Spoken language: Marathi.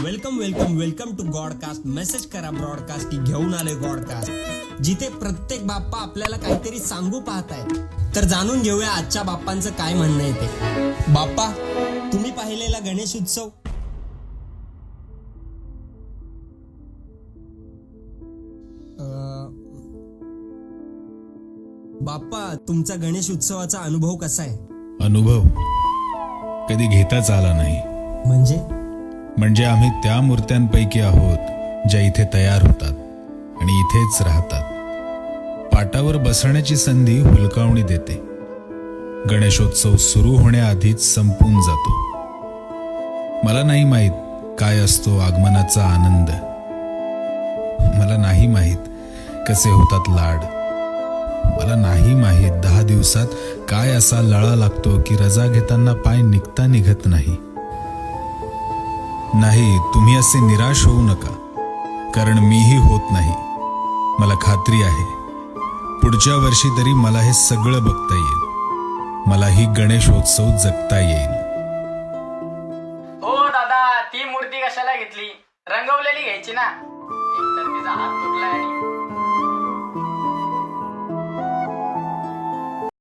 Welcome welcome welcome to godcast. Message करा ब्रॉडकास्ट की घेऊन आले गॉडकास्ट, जिथे प्रत्येक बाप्पा आपल्याला काहीतरी सांगू पाहताय. तर जाणून घेऊया आजच्या बाप्पांचं काय म्हणणं आहे ते. बाप्पा, तुम्ही पाहिलेला गणेश उत्सव? बाप्पा, तुमचा गणेश उत्सवाचा अनुभव कसा आहे? अनुभव कधी घेताच आला नाही. म्हणजे आम्ही त्या मूर्त्यांपैकी आहोत ज्या इथे तयार होतात आणि इथेच राहतात. पाटावर बसण्याची संधी हुलकावणी देते. गणेशोत्सव सुरू होण्याआधीच संपून जातो. मला नाही माहीत काय असतो आगमनाचा आनंद. मला नाही माहीत कसे होतात लाड. मला नाही माहीत 10 दिवसात काय असा लळा लागतो की रजा घेताना पाय निघता निघत नाही. नाही, तुम्ही असे निराश होऊ नका, कारण मीही होत नाही. मला खात्री आहे पुढच्या वर्षी तरी मला हे सगळं बघता येईल. मलाही गणेशोत्सव जगता येईल. हो दादा, ती मूर्ती कशाला घेतली? रंगवलेली घ्यायची ना. एकतर तिचा हात तुटलाय आणि